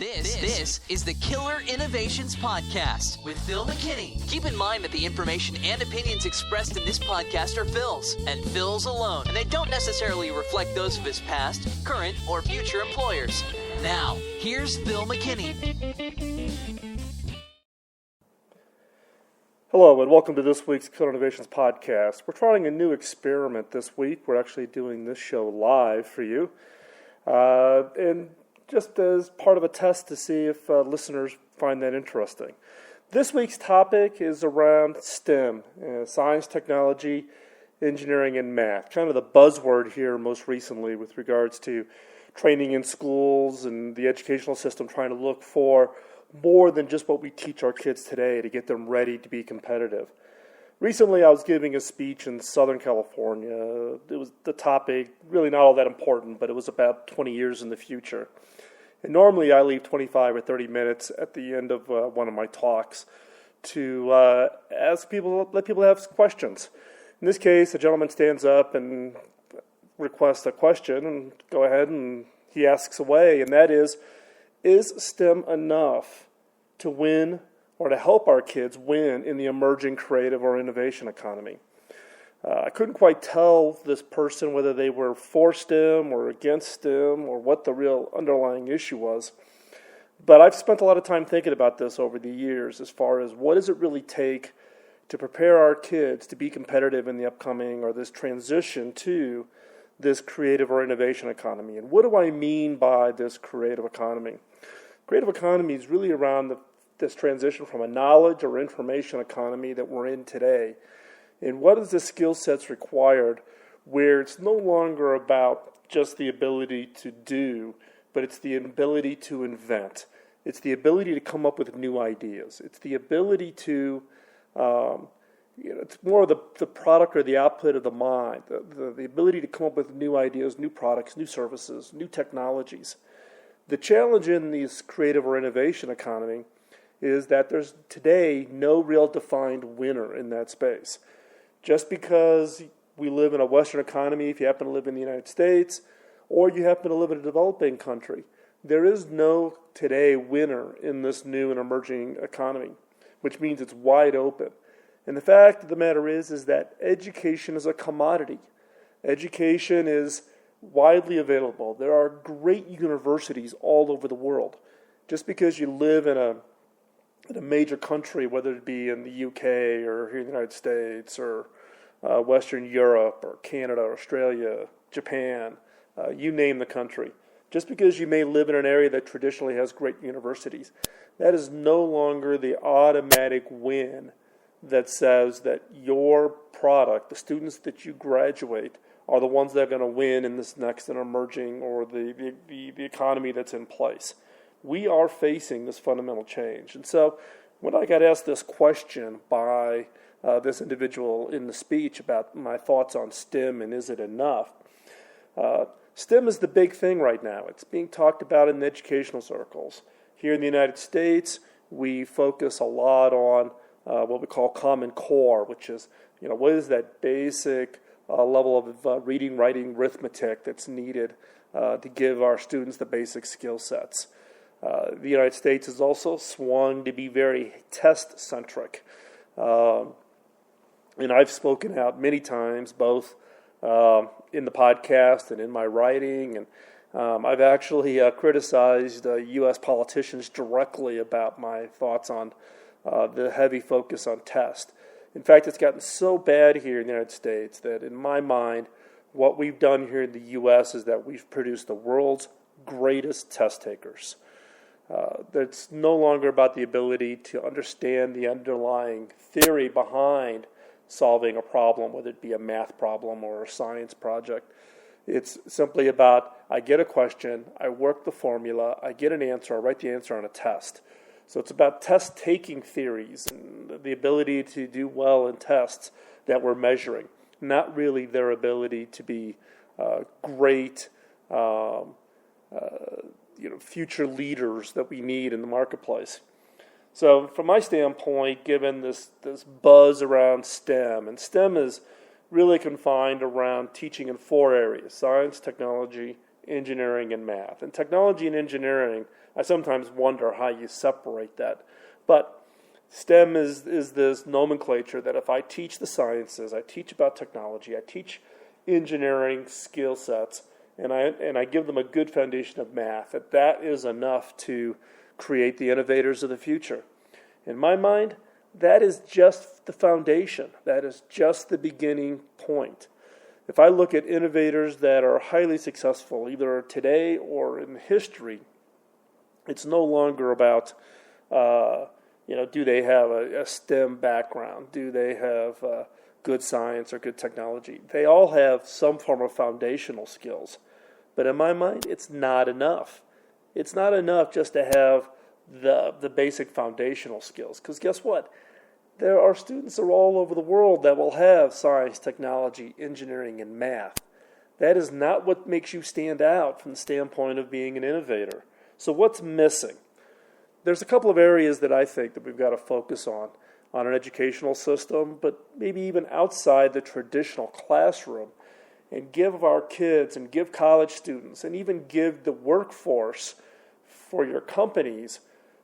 This is the Killer Innovations Podcast with Phil McKinney. Keep in mind that the information and opinions expressed in this podcast are Phil's, and Phil's alone, and they don't necessarily reflect those of his past, current, or future employers. Now, here's Phil McKinney. Hello, and welcome to this week's Killer Innovations Podcast. We're trying a new experiment this week. We're actually doing this show live for you. And just as part of a test to see if listeners find that interesting. This week's topic is around STEM, science, technology, engineering, and math. Kind of the buzzword here most recently with regards to training in schools and the educational system trying to look for more than just what we teach our kids today to get them ready to be competitive. Recently, I was giving a speech in Southern California. It was the topic, really not all that important, but it was about 20 years in the future. And normally I leave 25 or 30 minutes at the end of one of my talks to let people have questions. In this case, a gentleman stands up and requests a question, and go ahead and he asks away, and that is STEM enough to win or to help our kids win in the emerging creative or innovation economy? I couldn't quite tell this person whether they were for STEM or against STEM or what the real underlying issue was. But I've spent a lot of time thinking about this over the years as far as what does it really take to prepare our kids to be competitive in the upcoming or this transition to this creative or innovation economy. And what do I mean by this creative economy? Creative economy is really around this transition from a knowledge or information economy that we're in today. And what is the skill sets required where it's no longer about just the ability to do, but it's the ability to invent. It's the ability to come up with new ideas. It's the ability to, it's more of the product or the output of the mind, the ability to come up with new ideas, new products, new services, new technologies. The challenge in this creative or innovation economy is that there's today no real defined winner in that space. Just because we live in a Western economy, if you happen to live in the United States, or you happen to live in a developing country, there is no today winner in this new and emerging economy, which means it's wide open. And the fact of the matter is that education is a commodity. Education is widely available. There are great universities all over the world. Just because you live in a major country, whether it be in the UK or here in the United States or Western Europe or Canada, Australia, Japan, you name the country. Just because you may live in an area that traditionally has great universities, that is no longer the automatic win that says that your product, the students that you graduate, are the ones that are going to win in this next and emerging or the economy that's in place. We are facing this fundamental change. And so when I got asked this question by this individual in the speech about my thoughts on STEM and is it enough, STEM is the big thing right now. It's being talked about in the educational circles. Here in the United States, we focus a lot on what we call Common Core, which is, what is that basic level of reading, writing, arithmetic that's needed to give our students the basic skill sets. The United States has also swung to be very test-centric. And I've spoken out many times, both in the podcast and in my writing. And I've actually criticized U.S. politicians directly about my thoughts on the heavy focus on test. In fact, it's gotten so bad here in the United States that in my mind, what we've done here in the U.S. is that we've produced the world's greatest test takers. It's no longer about the ability to understand the underlying theory behind solving a problem, whether it be a math problem or a science project. It's simply about, I get a question, I work the formula, I get an answer, I write the answer on a test. So it's about test-taking theories and the ability to do well in tests that we're measuring, not really their ability to be great future leaders that we need in the marketplace. So from my standpoint, given this buzz around STEM, and STEM is really confined around teaching in four areas: science, technology, engineering, and math. And technology and engineering, I sometimes wonder how you separate that. But STEM is this nomenclature that if I teach the sciences, I teach about technology, I teach engineering skill sets, and I give them a good foundation of math, that is enough to create the innovators of the future. In my mind, that is just the foundation. That is just the beginning point. If I look at innovators that are highly successful, either today or in history, it's no longer about, do they have a STEM background? Do they have good science or good technology? They all have some form of foundational skills. But in my mind, it's not enough. It's not enough just to have the basic foundational skills. Because guess what? There are students all over the world that will have science, technology, engineering, and math. That is not what makes you stand out from the standpoint of being an innovator. So what's missing? There's a couple of areas that I think that we've got to focus on an educational system, but maybe even outside the traditional classroom, and give our kids and give college students and even give the workforce for your companies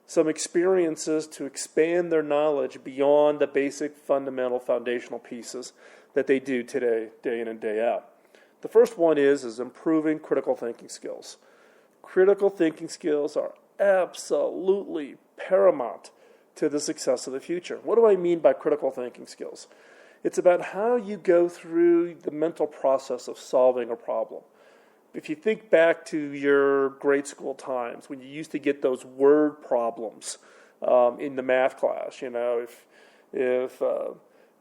some experiences to expand their knowledge beyond the basic fundamental foundational pieces that they do today, day in and day out. The first one is improving critical thinking skills. Critical thinking skills are absolutely paramount to the success of the future. What do I mean by critical thinking skills? It's about how you go through the mental process of solving a problem. If you think back to your grade school times when you used to get those word problems in the math class, if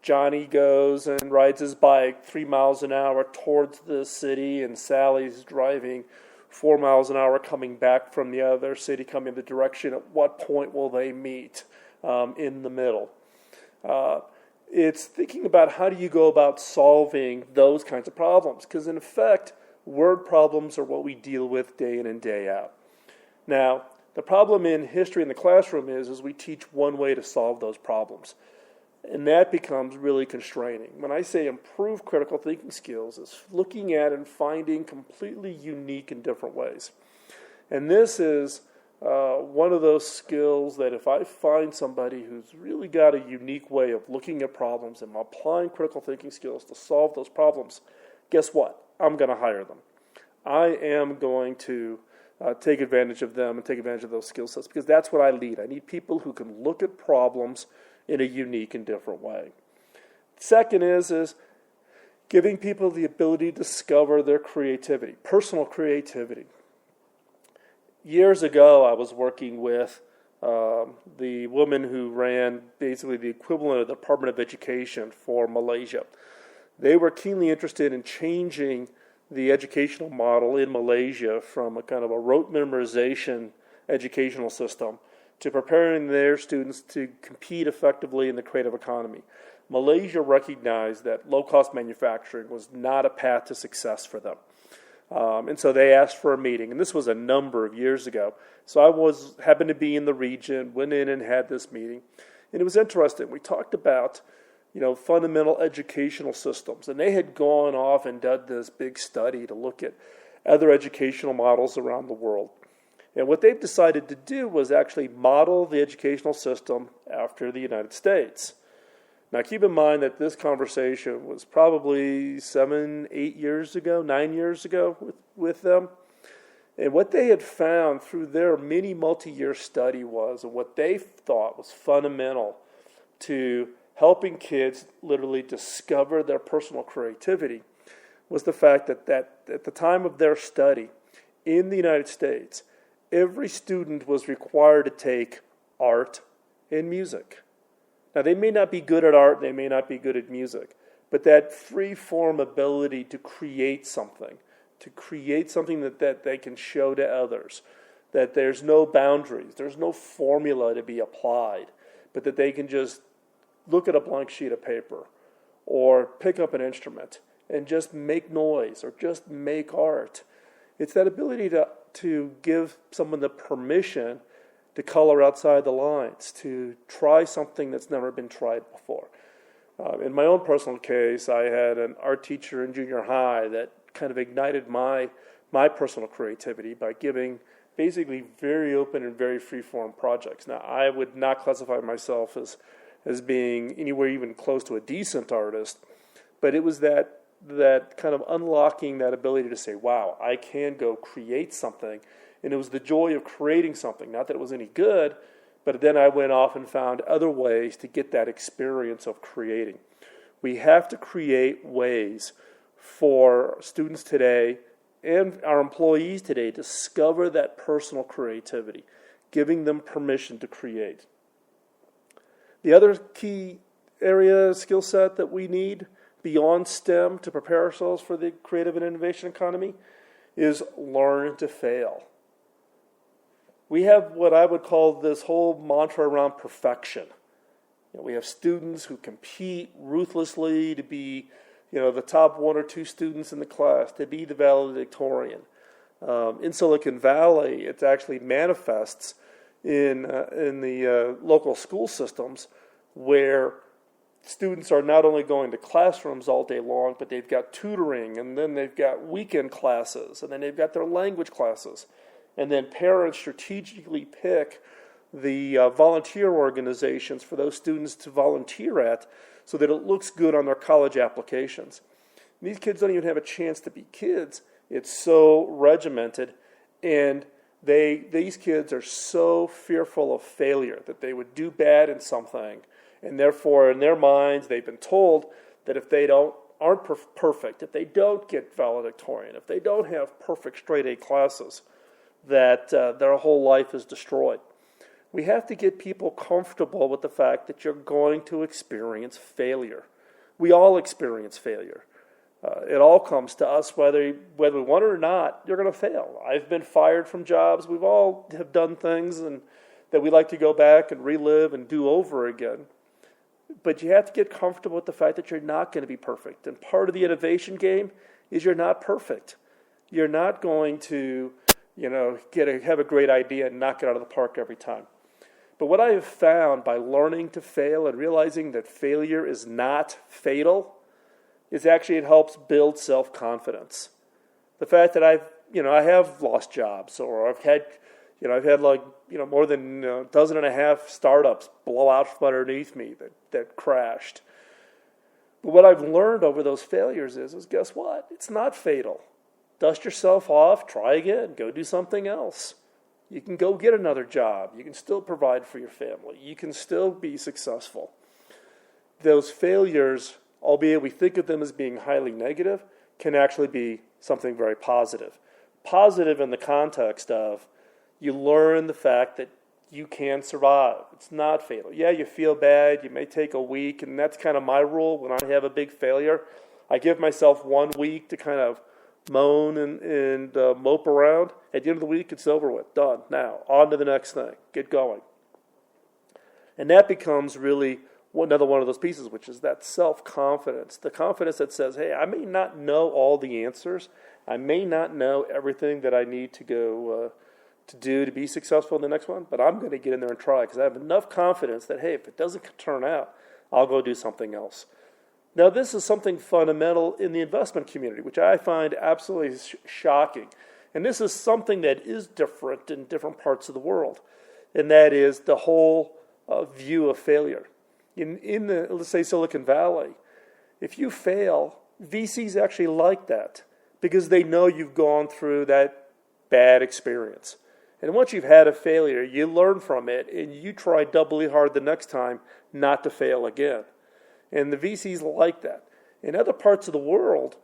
Johnny goes and rides his bike 3 miles an hour towards the city and Sally's driving 4 miles an hour coming back from the other city coming the direction, at what point will they meet in the middle? It's thinking about how do you go about solving those kinds of problems, because in effect, word problems are what we deal with day in and day out. Now, the problem in history in the classroom is we teach one way to solve those problems. And that becomes really constraining. When I say improve critical thinking skills, it's looking at and finding completely unique and different ways. And this is one of those skills that if I find somebody who's really got a unique way of looking at problems and applying critical thinking skills to solve those problems, guess what? I'm going to hire them. I am going to take advantage of them and take advantage of those skill sets because that's what I lead. I need people who can look at problems in a unique and different way. Second is giving people the ability to discover their creativity, personal creativity. Years ago, I was working with the woman who ran basically the equivalent of the Department of Education for Malaysia. They were keenly interested in changing the educational model in Malaysia from a kind of a rote memorization educational system to preparing their students to compete effectively in the creative economy. Malaysia recognized that low-cost manufacturing was not a path to success for them. And so they asked for a meeting, and this was a number of years ago. So I happened to be in the region, went in and had this meeting, and it was interesting. We talked about fundamental educational systems. And they had gone off and done this big study to look at other educational models around the world. And what they've decided to do was actually model the educational system after the United States. Now, keep in mind that this conversation was probably 9 years ago with them. And what they had found through their mini multi-year study was, and what they thought was fundamental to helping kids literally discover their personal creativity, was the fact that at the time of their study in the United States, every student was required to take art and music. Now, they may not be good at art, they may not be good at music, but that free-form ability to create something that they can show to others, that there's no boundaries, there's no formula to be applied, but that they can just look at a blank sheet of paper or pick up an instrument and just make noise or just make art. It's that ability to give someone the permission to color outside the lines, to try something that's never been tried before. In my own personal case, I had an art teacher in junior high that kind of ignited my my personal creativity by giving basically very open and very free-form projects. Now, I would not classify myself as being anywhere even close to a decent artist, but it was that kind of unlocking that ability to say, wow, I can go create something. And it was the joy of creating something, not that it was any good, but then I went off and found other ways to get that experience of creating. We have to create ways for students today and our employees today to discover that personal creativity, giving them permission to create. The other key area, skill set that we need beyond STEM to prepare ourselves for the creative and innovation economy is learn to fail. We have what I would call this whole mantra around perfection. We have students who compete ruthlessly to be, the top 1 or 2 students in the class, to be the valedictorian. In Silicon Valley, it actually manifests in the local school systems where students are not only going to classrooms all day long, but they've got tutoring, and then they've got weekend classes, and then they've got their language classes. And then parents strategically pick the volunteer organizations for those students to volunteer at so that it looks good on their college applications. And these kids don't even have a chance to be kids. It's so regimented, and these kids are so fearful of failure that they would do bad in something. And therefore, in their minds, they've been told that if they aren't perfect, if they don't get valedictorian, if they don't have perfect straight A classes, that their whole life is destroyed. We have to get people comfortable with the fact that you're going to experience failure. We all experience failure. It all comes to us, whether we want it or not, you're going to fail. I've been fired from jobs. We've all have done things that we like to go back and relive and do over again. But you have to get comfortable with the fact that you're not going to be perfect. And part of the innovation game is you're not perfect. You're not going to, have a great idea and knock it out of the park every time. But what I have found by learning to fail and realizing that failure is not fatal is actually it helps build self-confidence. The fact that I have lost jobs, or I've had more than a dozen and a half startups blow out from underneath me that crashed. But what I've learned over those failures is guess what? It's not fatal. Dust yourself off, try again, go do something else. You can go get another job. You can still provide for your family. You can still be successful. Those failures, albeit we think of them as being highly negative, can actually be something very positive. Positive in the context of you learn the fact that you can survive. It's not fatal. Yeah, you feel bad. You may take a week, and that's kind of my rule when I have a big failure. I give myself 1 week to kind of moan and mope around. At the end of the week, it's over with. Done. Now, on to the next thing. Get going. And that becomes really another one of those pieces, which is that self-confidence. The confidence that says, hey, I may not know all the answers. I may not know everything that I need to go to do to be successful in the next one, but I'm going to get in there and try because I have enough confidence that, hey, if it doesn't turn out, I'll go do something else. Now, this is something fundamental in the investment community, which I find absolutely shocking. And this is something that is different in different parts of the world, and that is the whole view of failure. In the, let's say, Silicon Valley, if you fail, VCs actually like that because they know you've gone through that bad experience. And once you've had a failure, you learn from it, and you try doubly hard the next time not to fail again. And the VCs like that. In other parts of the world,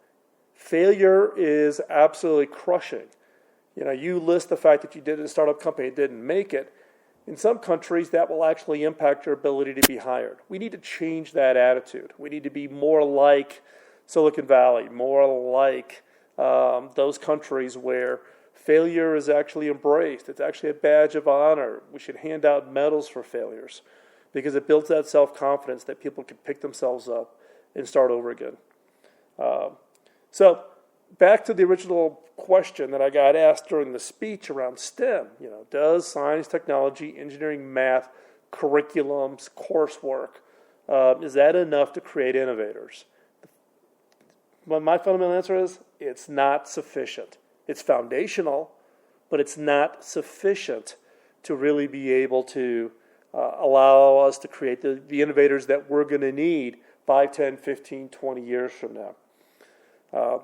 failure is absolutely crushing. You list the fact that you did a startup company and didn't make it. In some countries, that will actually impact your ability to be hired. We need to change that attitude. We need to be more like Silicon Valley, more like those countries where failure is actually embraced. It's actually a badge of honor. We should hand out medals for failures because it builds that self-confidence that people can pick themselves up and start over again. So back to the original question that I got asked during the speech around STEM. Does science, technology, engineering, math, curriculums, coursework, is that enough to create innovators? My fundamental answer is it's not sufficient. It's foundational, but it's not sufficient to really be able to allow us to create the innovators that we're going to need 5, 10, 15, 20 years from now.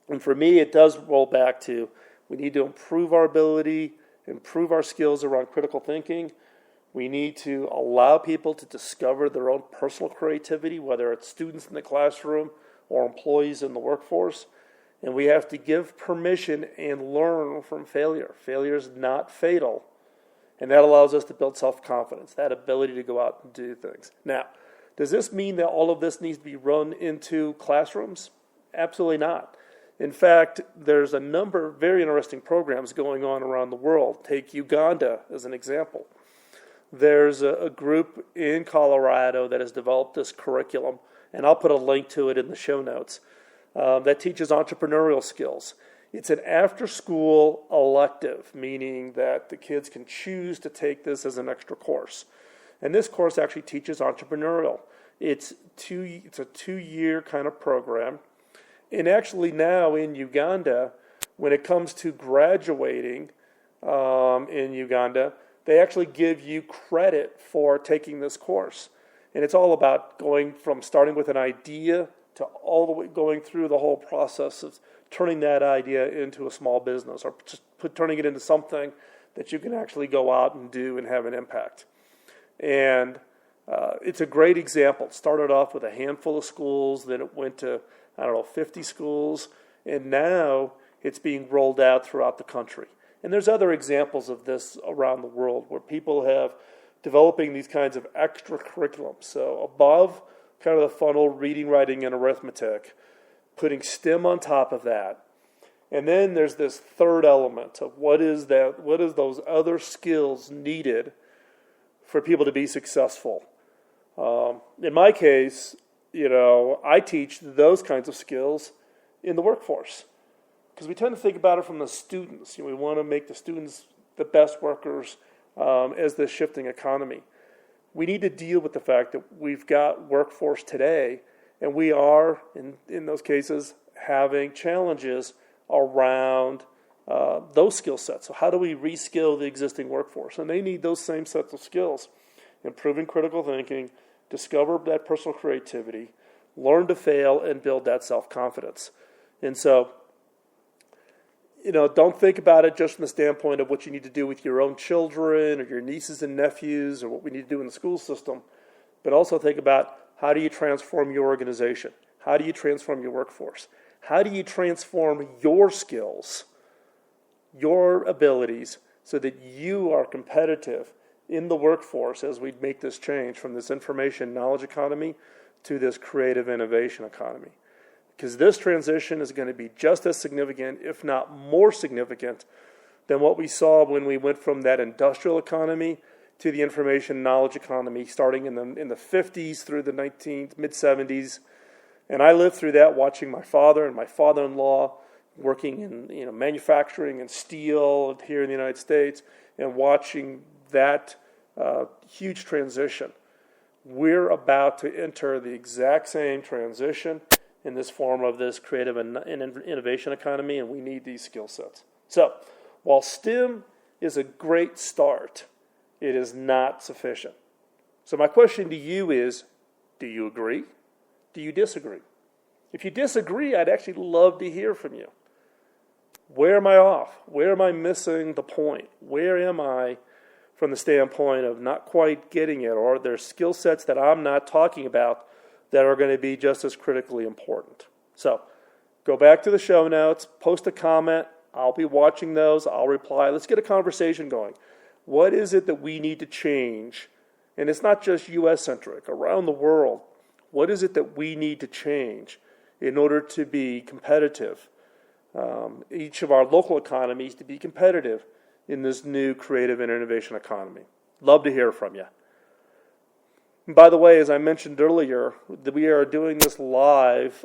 And for me, it does roll back to we need to improve our ability, improve our skills around critical thinking. We need to allow people to discover their own personal creativity, whether it's students in the classroom or employees in the workforce. And we have to give permission and learn from failure. Failure is not fatal. And that allows us to build self-confidence, that ability to go out and do things. Now, does this mean that all of this needs to be run into classrooms? Absolutely not. In fact, there's a number of very interesting programs going on around the world. Take Uganda as an example. There's a group in Colorado that has developed this curriculum, and I'll put a link to it in the show notes, that teaches entrepreneurial skills. It's an after-school elective, meaning that the kids can choose to take this as an extra course. And this course actually teaches entrepreneurial. It's a 2-year kind of program. And actually now in Uganda, when it comes to graduating in Uganda, they actually give you credit for taking this course. And it's all about going from starting with an idea to all the way going through the whole process of turning that idea into a small business or just turning it into something that you can actually go out and do and have an impact. And it's a great example. It started off with a handful of schools, then it went to, 50 schools, and now it's being rolled out throughout the country. And there's other examples of this around the world where people have developing these kinds of extra curriculums. So above kind of the funnel, reading, writing, and arithmetic, putting STEM on top of that. And then there's this third element of what is those other skills needed for people to be successful. In my case, I teach those kinds of skills in the workforce because we tend to think about it from the students. We want to make the students the best workers as the shifting economy. We need to deal with the fact that we've got workforce today, and we are, in those cases, having challenges around those skill sets. So how do we reskill the existing workforce? And they need those same sets of skills. Improving critical thinking, discover that personal creativity, learn to fail, and build that self-confidence. And so, don't think about it just from the standpoint of what you need to do with your own children or your nieces and nephews or what we need to do in the school system, but also think about how do you transform your organization? How do you transform your workforce? How do you transform your skills, your abilities, so that you are competitive in the workforce as we make this change from this information knowledge economy to this creative innovation economy? Because this transition is going to be just as significant, if not more significant, than what we saw when we went from that industrial economy to the information knowledge economy starting in the 50s through the mid-70s. And I lived through that watching my father and my father-in-law working in manufacturing and steel here in the United States and watching that huge transition. We're about to enter the exact same transition in this form of this creative and innovation economy, and we need these skill sets. So, while STEM is a great start, it is not sufficient. So my question to you is, do you agree? Do you disagree? If you disagree, I'd actually love to hear from you. Where am I off? Where am I missing the point? Where am I from the standpoint of not quite getting it, or are there skill sets that I'm not talking about that are going to be just as critically important? So go back to the show notes, post a comment. I'll be watching those. I'll reply. Let's get a conversation going. What is it that we need to change? And it's not just U.S.-centric. Around the world, what is it that we need to change in order to be competitive? Each of our local economies to be competitive in this new creative and innovation economy. Love to hear from you. And by the way, as I mentioned earlier, we are doing this live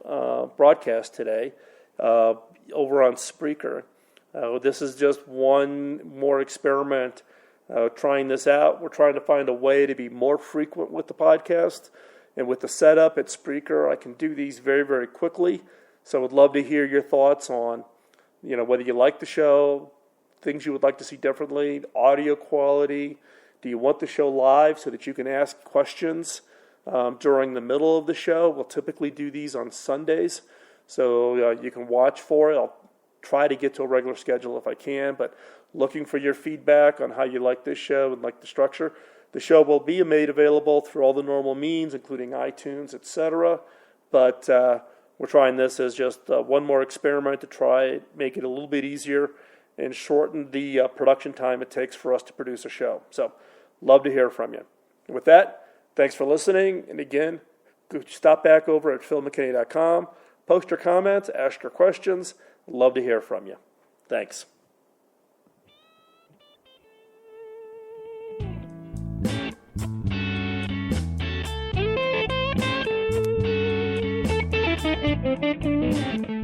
broadcast today over on Spreaker. This is just one more experiment trying this out. We're trying to find a way to be more frequent with the podcast. And with the setup at Spreaker, I can do these very, very quickly. So I would love to hear your thoughts on, whether you like the show, things you would like to see differently, audio quality. Do you want the show live so that you can ask questions during the middle of the show? We'll typically do these on Sundays, so you can watch for it. I'll try to get to a regular schedule if I can, but looking for your feedback on how you like this show and like the structure. The show will be made available through all the normal means, including iTunes, etc. But we're trying this as just one more experiment to try make it a little bit easier and shorten the production time it takes for us to produce a show. So, love to hear from you. With that, thanks for listening. And again, stop back over at philmckinney.com. Post your comments, ask your questions. Love to hear from you. Thanks. Thank you.